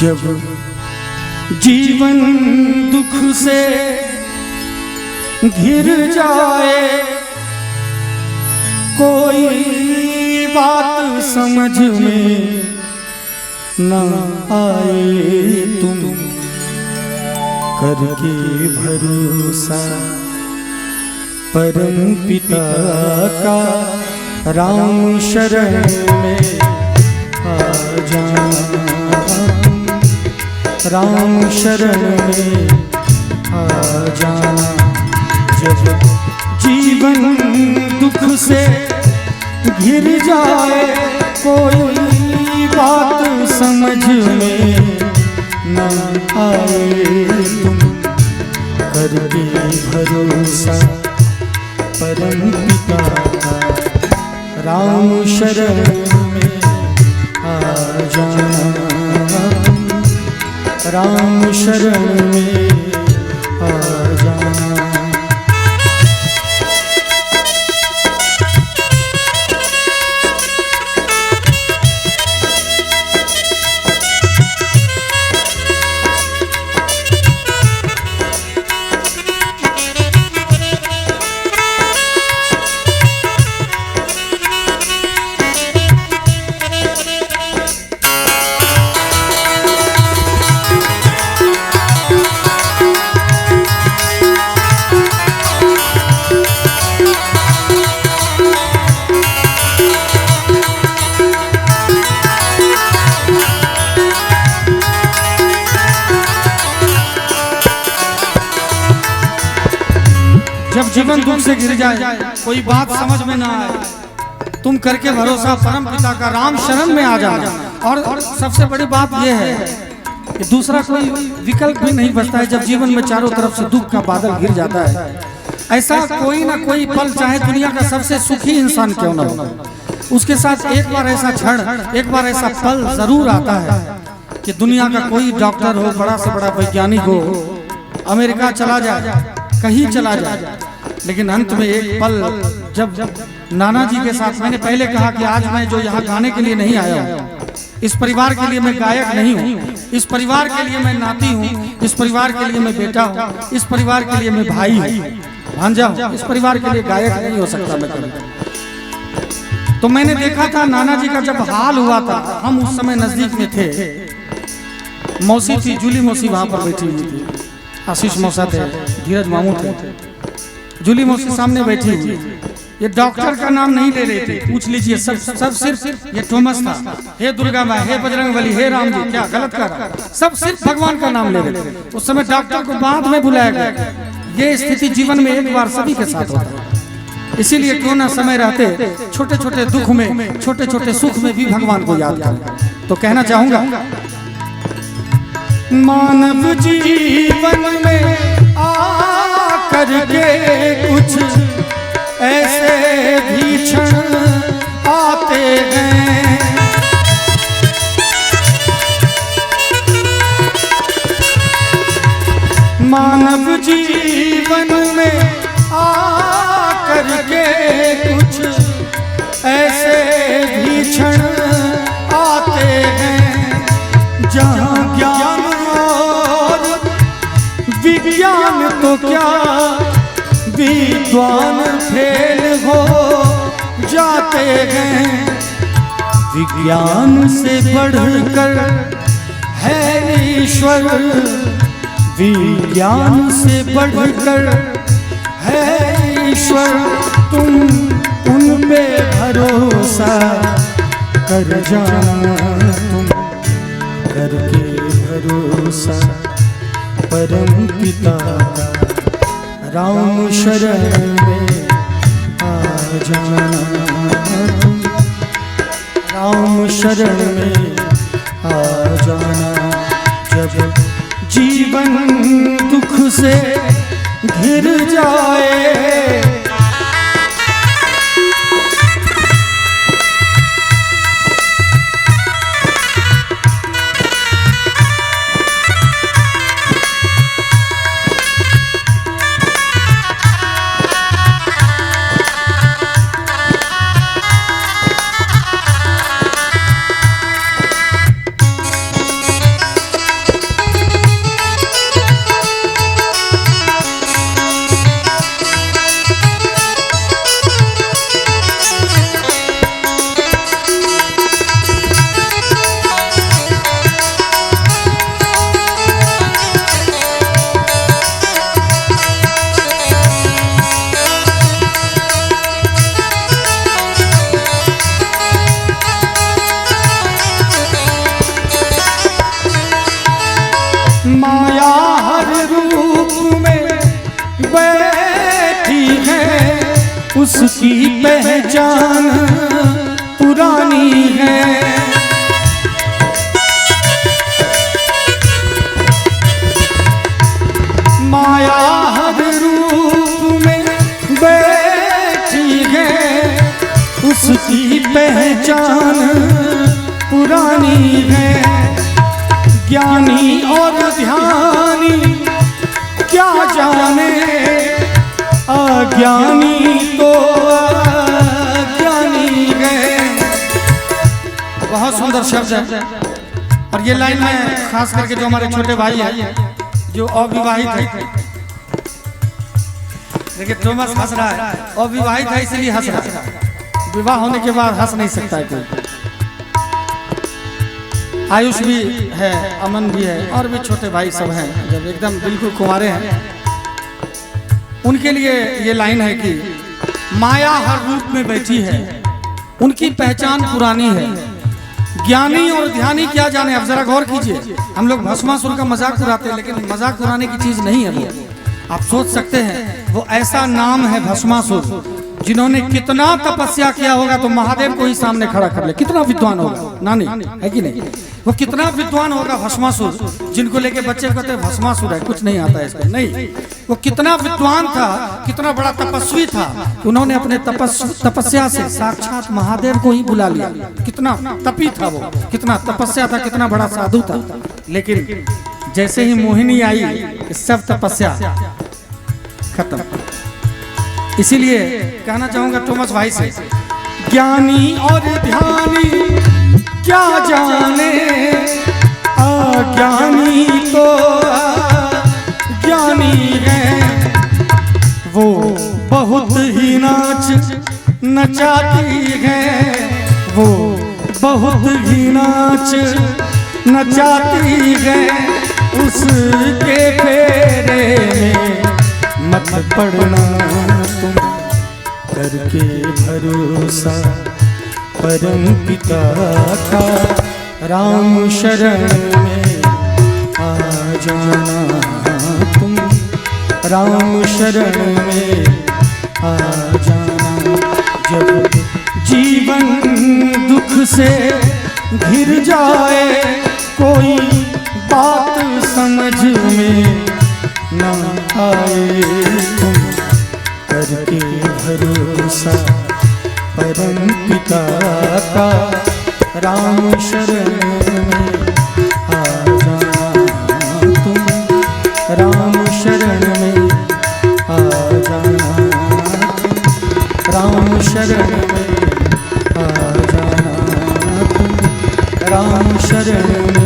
जब जीवन दुख से घिर जाए, कोई बात समझ में न आए, तुम करके भरोसा परम पिता का राम शरण में आ जाना, राम शरण में आ जाना। जब जीवन दुख से घिर जाए, कोई बात समझ में न आए, तुम करके भरोसा परम पिता का राम शरण में आ जाना, राम शरण में आ जाना। जब जीवन दुख से घिर जाए, कोई बात समझ में ना आए, तुम करके भरोसा परम पिता का राम शरण में आ जाना। और सबसे बड़ी बात यह है कि दूसरा कोई विकल्प भी नहीं बचता है। जब जीवन में चारों तरफ से दुख का बादल घिर जाता है, ऐसा कोई ना कोई पल, चाहे दुनिया का सबसे सुखी इंसान क्यों ना हो, उसके साथ एक बार ऐसा क्षण, एक बार ऐसा पल जरूर आता है कि दुनिया का कोई डॉक्टर हो, बड़ा से बड़ा वैज्ञानिक हो, अमेरिका चला जाए, कहीं चला जाए, लेकिन अंत में एक पल जब नाना जी के साथ, मैंने पहले कहा कि आज मैं जो यहाँ गाने के लिए नहीं आया हूँ, इस परिवार के लिए मैं गायक नहीं हूँ, इस परिवार के लिए मैं नाती हूँ, इस परिवार के लिए मैं बेटा हूँ, इस परिवार के लिए मैं भाई हूँ, भांजा हूँ, इस परिवार के लिए गायक नहीं हो सकता मैं कभी। तो मैंने देखा था नाना जी का जब हाल हुआ था, हम उस समय नजदीक में थे, मौसी थी, जूली मौसी वहां पर बैठी हुई थी, आशीष मौसा थे, धीरज मामू थे, जूली मौसी सामने बैठी हुई। ये डॉक्टर का नाम नहीं ले रहे थे, पूछ लीजिए, सब सिर्फ ये थॉमस था, हे दुर्गा माँ, हे बजरंगबली, हे राम जी, क्या गलत कर, सब सिर्फ भगवान का नाम ले रहे थे। उस समय डॉक्टर को बाद में बुलाया गया। ये स्थिति जीवन में एक बार सभी के साथ होता है, इसीलिए क्यों ना समय रहते छोटे छोटे दुख में, छोटे छोटे सुख में भी भगवान को याद करें। तो कहना चाहूंगा, मानव जीवन में आकर के कुछ ऐसे भी क्षण आते हैं, मानव जीवन में आकर के कुछ ऐसे भी क्षण आते हैं, जहाँ ज्ञान विज्ञान तो क्या विद्वान फेल हो जाते हैं। विज्ञान से बढ़कर है ईश्वर, विज्ञान से बढ़कर है ईश्वर, तुम उन पे भरोसा कर जाना, तुम करके भरोसा परम पिता राम शरण में आ जाना, राम शरण में आ जाना। जब जीवन दुख से घिर जाए, उसकी पहचान पुरानी है। माया हर रूप में बैठी है, उसकी पहचान पुरानी है। ज्ञानी और ध्यानी क्या जाने, अज्ञानी तो अज्ञानी है। बहुत सुंदर शब्द है। और ये लाइन में खास करके जो हमारे छोटे भाई हैं जो अविवाहित है, देखिए थॉमस हंस रहा है, अविवाहित है इसलिए हंस रहा है, विवाह होने के बाद हंस नहीं सकता है कोई। आयुष भी है, अमन भी है, और भी छोटे भाई सब हैं जब एकदम बिल्कुल कुंवारे हैं, उनके लिए ये लाइन है कि माया हर रूप में बैठी है, उनकी पहचान पुरानी है। ज्ञानी और ध्यानी क्या जाने। अब जरा गौर कीजिए, हम लोग भस्मासुर का मजाक उड़ाते हैं, लेकिन मजाक उड़ाने की चीज नहीं है वो। आप सोच सकते हैं वो ऐसा नाम है भस्मासुर, जिन्होंने कितना तपस्या किया होगा तो महादेव को ही सामने खड़ा कर ले। कितना विद्वान होगा नानी, है कि नहीं? वो कितना विद्वान होगा भस्मासुर, जिनको लेके बच्चे कहते हैं भस्मासुर है, कुछ नहीं आता है इसको। नहीं, वो कितना विद्वान था, कितना बड़ा तपस्वी था। उन्होंने अपने तपस्या से साक्षात महादेव को ही बुला लिया। कितना तपी था वो, कितना तपस्या था, कितना बड़ा साधु था। लेकिन जैसे ही मोहिनी आई, सब तपस्या खत्म। इसीलिए कहना चाहूंगा थॉमस भाई से, ज्ञानी और ध्यानी क्या जाने, अज्ञानी तो अज्ञानी है। वो बहुत ही नाच नचाती है, वो बहुत ही नाच नचाती है। उसके फेरे में मत पड़ना तुम, करके भरोसा परम पिता का। राम शरण में आ जाना तुम, राम शरण में आ जाना। जब जीवन दुख से घिर जाए, कोई बात समझ में न आए, तुम करके भरोसा परम पिता का। राम शरण में आ जाना तुम, राम शरण में आ जाना तुम, राम शरण में आ जाना तुम, राम शरण में